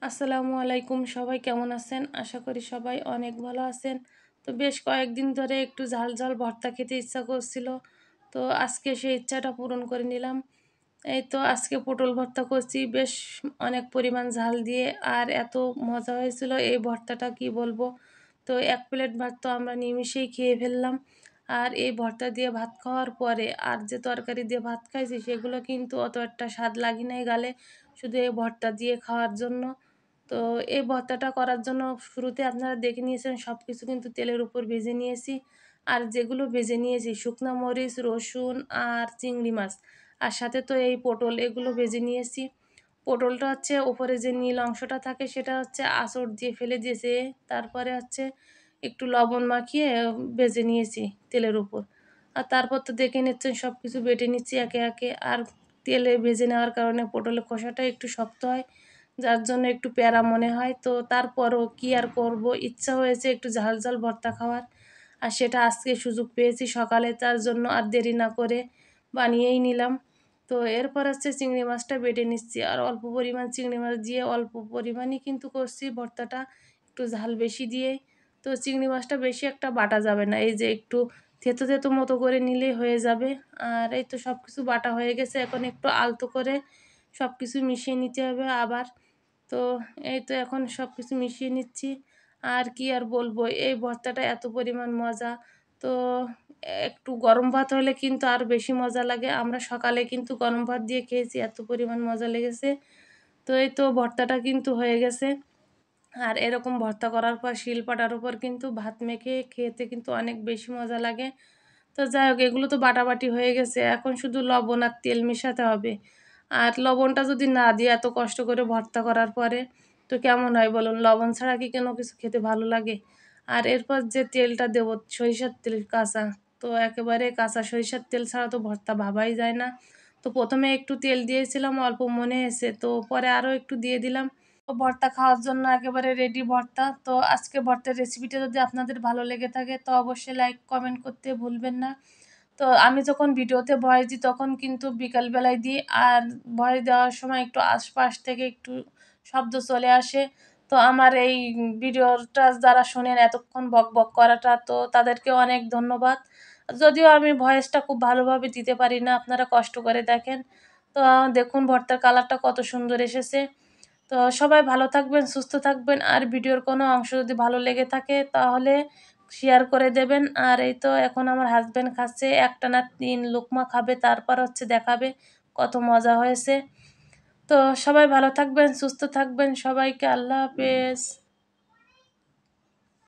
আসসালামু আলাইকুম, সবাই কেমন আছেন? আশা করি সবাই অনেক ভালো আছেন। তো বেশ কয়েকদিন ধরে একটু ঝাল ঝাল ভর্তা খেতে ইচ্ছা করছিল। তো আজকে সেই ইচ্ছাটা পূরণ করে নিলাম। এই তো আজকে পটল ভর্তা করছি বেশ অনেক পরিমাণ ঝাল দিয়ে, আর এত মজা হয়েছিল এই ভর্তাটা কি বলবো। তো ১ প্লেট ভাত তো আমরা নিমিষেই খেয়ে ফেললাম। আর এই ভর্তা দিয়ে ভাত খাওয়ার পরে আর যে তরকারি দিয়ে ভাত খাইছি সেগুলো কিন্তু অত একটা স্বাদ লাগি নাই গালে, শুধু এই ভর্তা দিয়ে খাওয়ার জন্য। তো এই ভর্তাটা করার জন্য শুরুতে আপনারা দেখে নিয়েছেন সব কিছু কিন্তু তেলের উপর ভেজে নিয়েছি। আর যেগুলো ভেজে নিয়েছি শুকনা মরিচ, রসুন আর চিংড়ি মাছ, আর সাথে তো এই পটল, এগুলো ভেজে নিয়েছি। পটলটা হচ্ছে ওপরে যে নীল অংশটা থাকে সেটা হচ্ছে আঁচড় দিয়ে ফেলে দিয়েছে। তারপরে হচ্ছে একটু লবণ মাখিয়ে ভেজে নিয়েছি তেলের উপর। আর তারপর তো দেখে নিচ্ছেন সব কিছু বেটে নিচ্ছি একে একে। আর তেলে ভেজে নেওয়ার কারণে পটলের খোসাটা একটু শক্ত হয়, যার জন্য একটু প্যারা মনে হয়। তো তারপরও কি আর করব, ইচ্ছা হয়েছে একটু ঝাল ঝাল ভর্তা খাওয়ার। আর সেটা আজকে সুযোগ পেয়েছি সকালে, তার জন্য আর দেরি না করে বানিয়েই নিলাম। তো এরপর হচ্ছে চিংড়ি মাছটা বেটে নিচ্ছি, আর অল্প পরিমাণ চিংড়ি মাছ দিয়ে অল্প পরিমাণই কিন্তু করছি ভর্তাটা, একটু ঝাল বেশি দিয়েই। তো চিংড়ি মাছটা বেশি একটা বাটা যাবে না, এই যে একটু থেতো থেতো মতো করে নিলেই হয়ে যাবে। আর এই তো সব কিছু বাটা হয়ে গেছে, এখন একটু আলতো করে সব কিছু মিশিয়ে নিতে হবে আবার। তো এই তো এখন সব কিছু মিশিয়ে নিচ্ছি। আর কি আর বলবো, এই ভর্তাটা এত পরিমাণ মজা। তো একটু গরম ভাত হলে কিন্তু আরও বেশি মজা লাগে। আমরা সকালে কিন্তু গরম ভাত দিয়ে খেয়েছি, এত পরিমাণ মজা লেগেছে। তো এই তো ভর্তাটা কিন্তু হয়ে গেছে। আর এরকম ভর্তা করার পর শিলপাটার উপর কিন্তু ভাত মেখে খেতে কিন্তু অনেক বেশি মজা লাগে। তো যাই হোক, এগুলো তো বাটাবাটি হয়ে গেছে, এখন শুধু লবণ আর তেল মেশাতে হবে। আর লবণটা যদি না দিয়ে এত কষ্ট করে ভর্তা করার পরে, তো কেমন হয় বলুন? লবণ ছাড়া কি কোনো কিছু খেতে ভালো লাগে? আর এরপর যে তেলটা দেবো, সরিষার তেল কাঁচা। তো একেবারে কাঁচা সরিষার তেল ছাড়া তো ভর্তা ভাবাই যায় না। তো প্রথমে একটু তেল দিয়েছিলাম অল্প, মনে এসে তো পরে আরও একটু দিয়ে দিলাম। তো ভর্তা খাওয়ার জন্য একেবারে রেডি ভর্তা। তো আজকে ভর্তার রেসিপিটা যদি আপনাদের ভালো লেগে থাকে তো অবশ্যই লাইক কমেন্ট করতে ভুলবেন না। তো আমি যখন ভিডিওতে ভয়েস দিই তখন কিন্তু বিকালবেলায় দিই, আর ভয়েস দেওয়ার সময় একটু আশপাশ থেকে একটু শব্দ চলে আসে। তো আমার এই ভিডিওটা যারা শোনেন এতক্ষণ বক বক করাটা, তো তাদেরকে অনেক ধন্যবাদ। যদিও আমি ভয়েসটা খুব ভালোভাবে দিতে পারি না, আপনারা কষ্ট করে দেখেন। তো দেখুন ভর্তার কালারটা কত সুন্দর এসেছে। তো সবাই ভালো থাকবেন, সুস্থ থাকবেন। আর ভিডিওর কোনো অংশ যদি ভালো লেগে থাকে তাহলে শেয়ার করে দেবেন। আর এই তো এখন আমার হাসব্যান্ড খাচ্ছে, একটানা ৩ লুকমা খাবে, তারপর হচ্ছে দেখাবে কত মজা হয়েছে। তো সবাই ভালো থাকবেন, সুস্থ থাকবেন। সবাইকে আল্লাহ হাফেজ।